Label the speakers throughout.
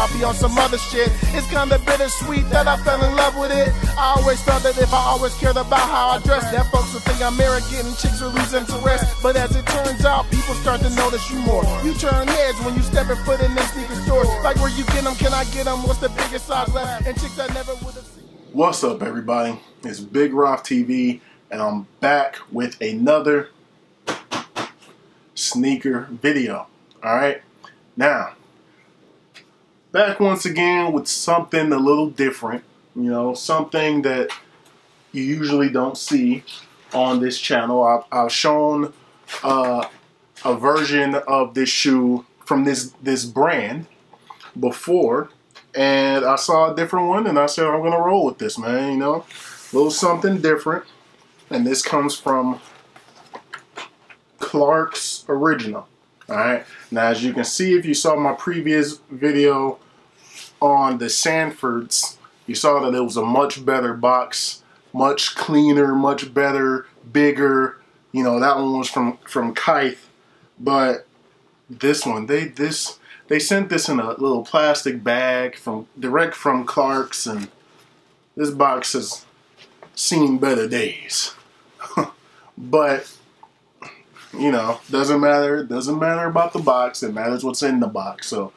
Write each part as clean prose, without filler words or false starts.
Speaker 1: I'll be on some other shit. It's kinda bittersweet that I fell in love with it. I always thought that if I always cared about how I dress, that folks would think I'm arrogant and chicks will lose interest. But as it turns out, people start to notice you more. You turn heads when you step and foot in them sneaker stores. Like where you get them, can I get them? What's the biggest size left? And chicks I never would have seen.
Speaker 2: What's up, everybody? It's Big Roth TV, and I'm back with another sneaker video. Alright, now back once again with something a little different, you know, something that you usually don't see on this channel. I've shown a version of this shoe from this brand before, and I saw a different one and I said I'm gonna roll with this, man, you know, a little something different. And this comes from Clark's Original. Alright, now as you can see, if you saw my previous video on the Sanfords, you saw that it was a much better box, much cleaner, much better, bigger. You know, that one was from Kite, but this one, they sent this in a little plastic bag direct from Clark's, and this box has seen better days. But you know, doesn't matter. It doesn't matter about the box. It matters what's in the box. So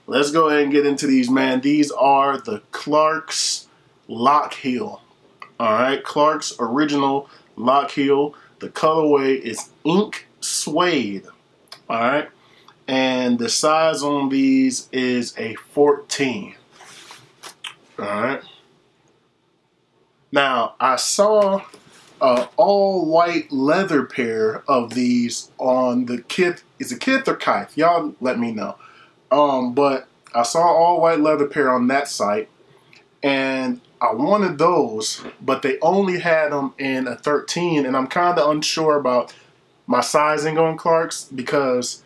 Speaker 2: let's go ahead and get into these, man. These are the Clark's Lockhill. Alright, Clark's Original Lockhill. The colorway is ink suede. Alright, and the size on these is a 14. Alright. Now, I saw all white leather pair of these on the Kith. Is it Kith or Kite? Y'all let me know. But I saw all white leather pair on that site, and I wanted those, but they only had them in a 13, and I'm kind of unsure about my sizing on Clark's, because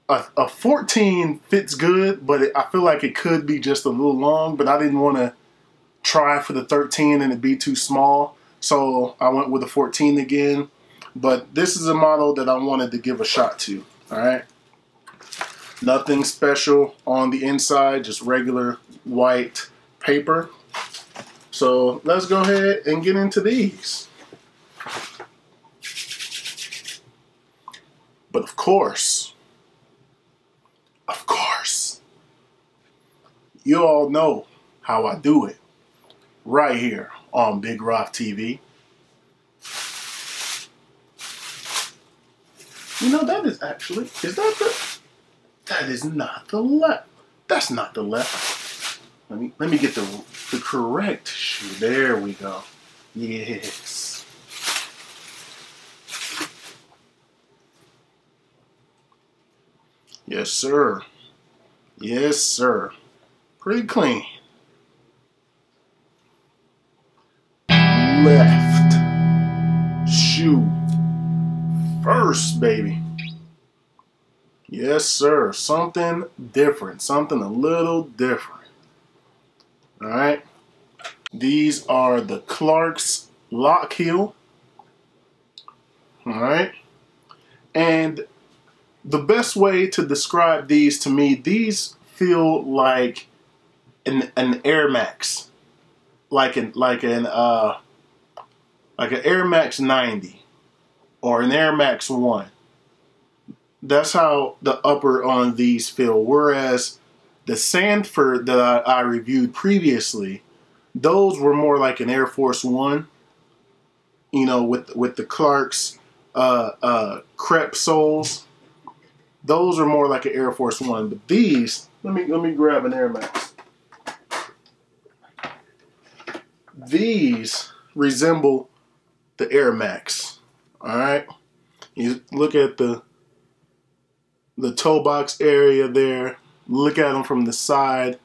Speaker 2: a 14 fits good, but I feel like it could be just a little long, but I didn't want to try for the 13 and it be too small. So I went with a 14 again, but this is a model that I wanted to give a shot to. Alright, nothing special on the inside, just regular white paper. So let's go ahead and get into these. But of course, you all know how I do it right here on Big Roth TV. You know, that is actually, that is not the left. That's not the left. Let me get the correct shoe. There we go. Yes. Yes, sir. Yes, sir. Pretty clean. Left shoe first, baby. Yes, sir. Something different. Something a little different. Alright. These are the Clark's Lockhill. Alright. And the best way to describe these to me, these feel like an Air Max. Like an Air Max 90 or an Air Max 1. That's how the upper on these feel. Whereas the Sanford that I reviewed previously, those were more like an Air Force 1. You know, with the Clark's crepe soles. Those are more like an Air Force 1. But these, let me grab an Air Max. These resemble the Air Max. Alright, you look at the toe box area there, look at them from the side.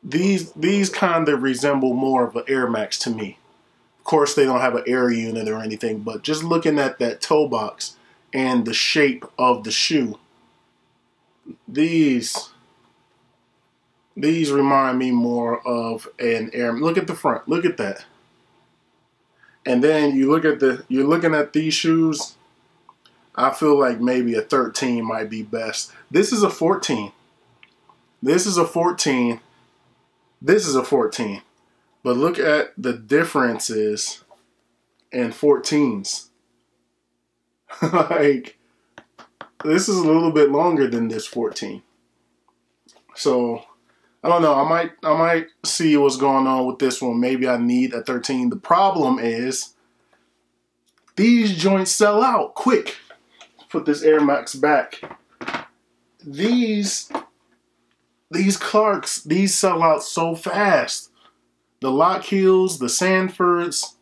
Speaker 2: These kind of resemble more of an Air Max to me. Of course, they don't have an air unit or anything, but just looking at that toe box and the shape of the shoe, these remind me more of an Air. Look at the front, look at that. And then you're looking at these shoes, I feel like maybe a 13 might be best. This is a 14. This is a 14. This is a 14. But look at the differences in 14s. Like, this is a little bit longer than this 14. So, I don't know. I might see what's going on with this one. Maybe I need a 13. The problem is these joints sell out quick. Put this Air Max back. These Clarks, these sell out so fast. The Lockhills, the Sanfords,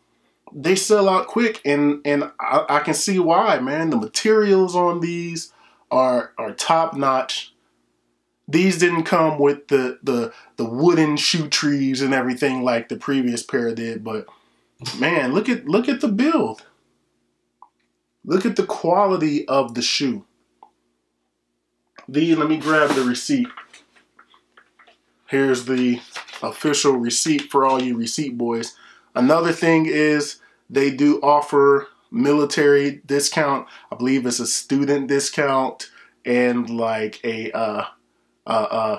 Speaker 2: they sell out quick, and I can see why, man. The materials on these are top notch. These didn't come with the wooden shoe trees and everything like the previous pair did, but man, look at the build. Look at the quality of the shoe. Let me grab the receipt. Here's the official receipt for all you receipt boys. Another thing is they do offer military discount. I believe it's a student discount and like a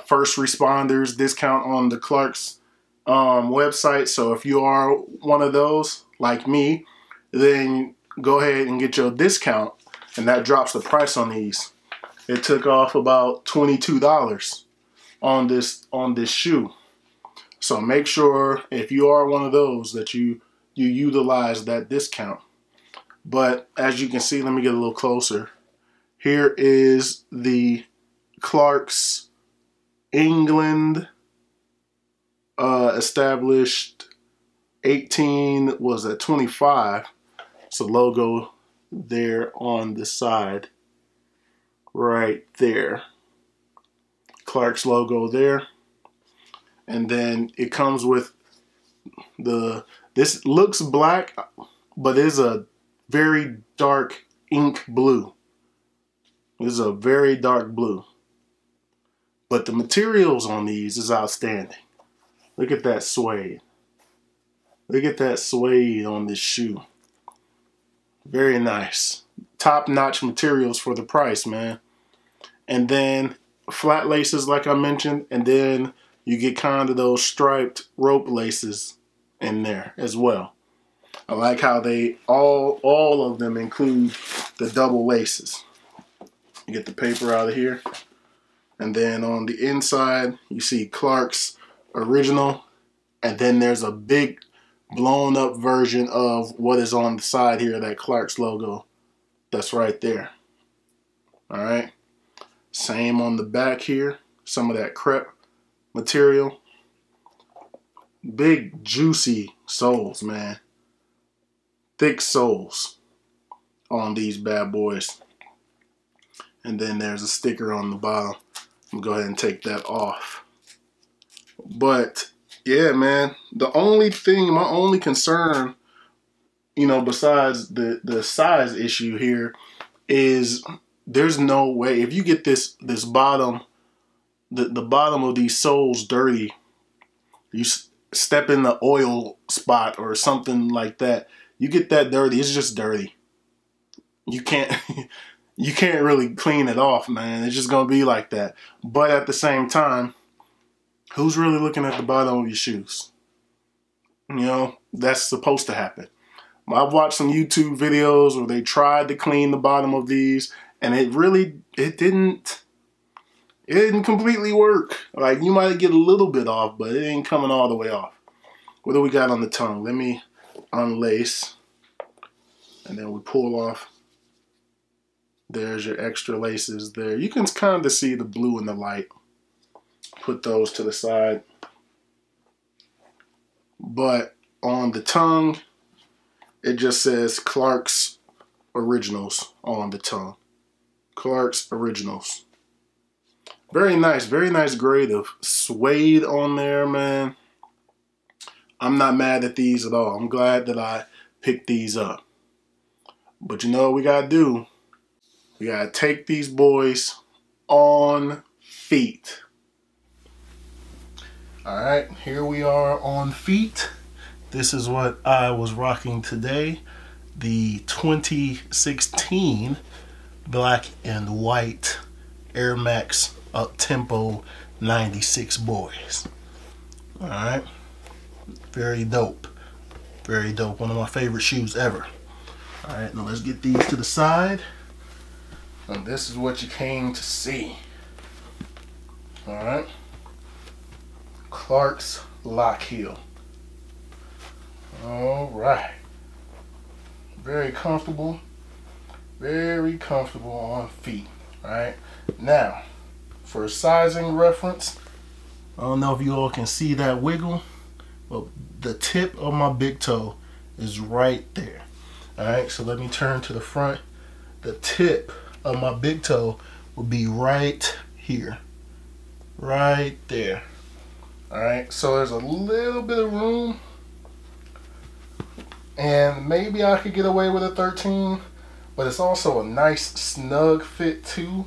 Speaker 2: first responders discount on the Clarks website. So if you are one of those like me, then go ahead and get your discount, and that drops the price on these. It took off about $22 on this shoe. So make sure if you are one of those that you utilize that discount. But as you can see, let me get a little closer. Here is the Clarks England, established 18, was at 25. It's a logo there on the side, right there. Clark's logo there. And then it comes with this looks black, but is a very dark ink blue. This is a very dark blue. But the materials on these is outstanding. Look at that suede. Look at that suede on this shoe. Very nice. Top-notch materials for the price, man. And then flat laces like I mentioned, and then you get kind of those striped rope laces in there as well. I like how they all of them include the double laces. You get the paper out of here, and then on the inside you see Clark's original, and then there's a big blown up version of what is on the side here, that Clark's logo that's right there. All right, same on the back here, some of that crepe material. Big juicy soles, man. Thick soles on these bad boys. And then there's a sticker on the bottom. I'm gonna go ahead and take that off. But yeah, man, the only thing, my only concern, you know, besides the size issue here, is there's no way, if you get this bottom, the bottom of these soles dirty, you step in the oil spot or something like that, you get that dirty, it's just dirty. You can't you can't really clean it off, man. It's just gonna be like that. But at the same time, who's really looking at the bottom of your shoes? You know, that's supposed to happen. I've watched some YouTube videos where they tried to clean the bottom of these, and it didn't completely work. Like, you might get a little bit off, but it ain't coming all the way off. What do we got on the tongue? Let me unlace, and then we pull off. There's your extra laces there. You can kind of see the blue in the light. Put those to the side. But on the tongue, it just says Clark's Originals on the tongue. Clark's Originals. Very nice grade of suede on there, man. I'm not mad at these at all. I'm glad that I picked these up. But you know what we gotta do? We gotta take these boys on feet. Alright, here we are on feet. This is what I was rocking today. The 2016 black and white Air Max up-tempo 96 boys. Alright. Very dope. Very dope. One of my favorite shoes ever. Alright, now let's get these to the side. And this is what you came to see. Alright. Clark's Lockhill. Alright. Very comfortable. Very comfortable on feet. Alright. Now, for sizing reference, I don't know if you all can see that wiggle, but the tip of my big toe is right there. Alright, so let me turn to the front. The tip of my big toe will be right here. Right there. Alright, so there's a little bit of room. And maybe I could get away with a 13, but it's also a nice snug fit too.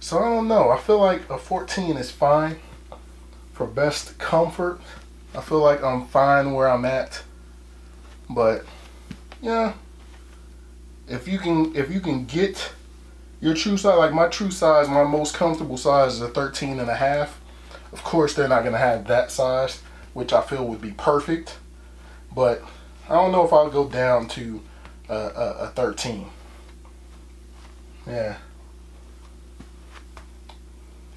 Speaker 2: So I don't know. I feel like a 14 is fine for best comfort. I feel like I'm fine where I'm at. But yeah, if you can get your true size, like my true size, my most comfortable size is a 13.5. Of course, they're not gonna have that size, which I feel would be perfect. But I don't know if I'll go down to a 13. Yeah.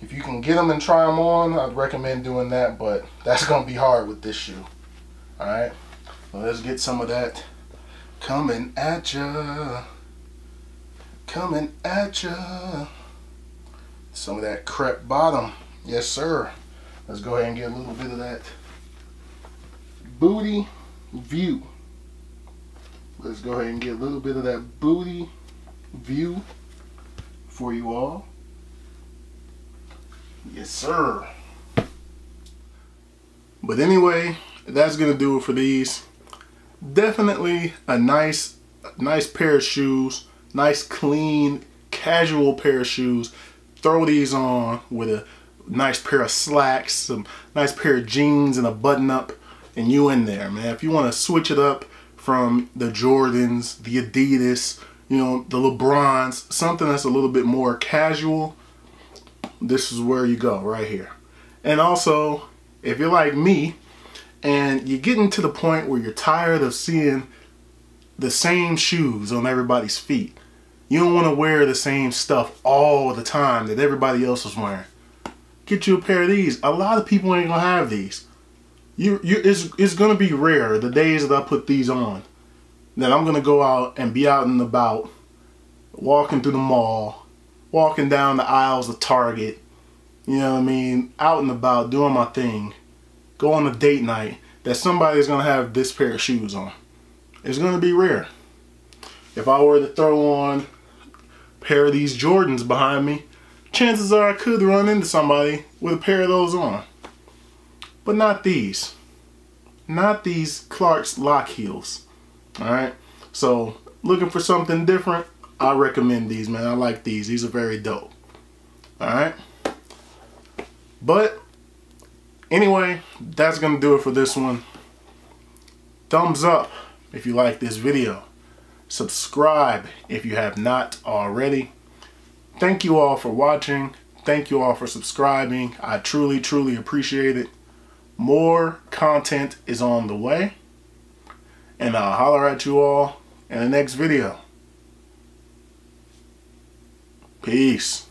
Speaker 2: If you can get them and try them on, I'd recommend doing that, but that's going to be hard with this shoe. Alright, well, let's get some of that coming at ya. Coming at ya. Some of that crepe bottom. Yes, sir. Let's go ahead and get a little bit of that booty view. Let's go ahead and get a little bit of that booty view for you all. Yes, sir. But anyway, that's gonna do it for these. Definitely a nice pair of shoes. Nice, clean, casual pair of shoes. Throw these on with a nice pair of slacks, some nice pair of jeans, and a button-up, and you in there, man. If you want to switch it up from the Jordans, the Adidas, you know, the LeBrons, something that's a little bit more casual, this is where you go, right here. And also, if you're like me and you're getting to the point where you're tired of seeing the same shoes on everybody's feet, you don't want to wear the same stuff all the time that everybody else is wearing, get you a pair of these. A lot of people ain't gonna have these. It's gonna be rare the days that I put these on that I'm gonna go out and be out and about, walking through the mall, walking down the aisles of Target, you know what I mean, out and about doing my thing, go on a date night, that somebody's gonna have this pair of shoes on. It's gonna be rare. If I were to throw on a pair of these Jordans behind me, chances are I could run into somebody with a pair of those on. But not these. Not these Clark's Lockhills. Alright? So, looking for something different, I recommend these, man. I like these. These are very dope. Alright? But, anyway, that's going to do it for this one. Thumbs up if you like this video. Subscribe if you have not already. Thank you all for watching. Thank you all for subscribing. I truly, truly appreciate it. More content is on the way. And I'll holler at you all in the next video. Peace.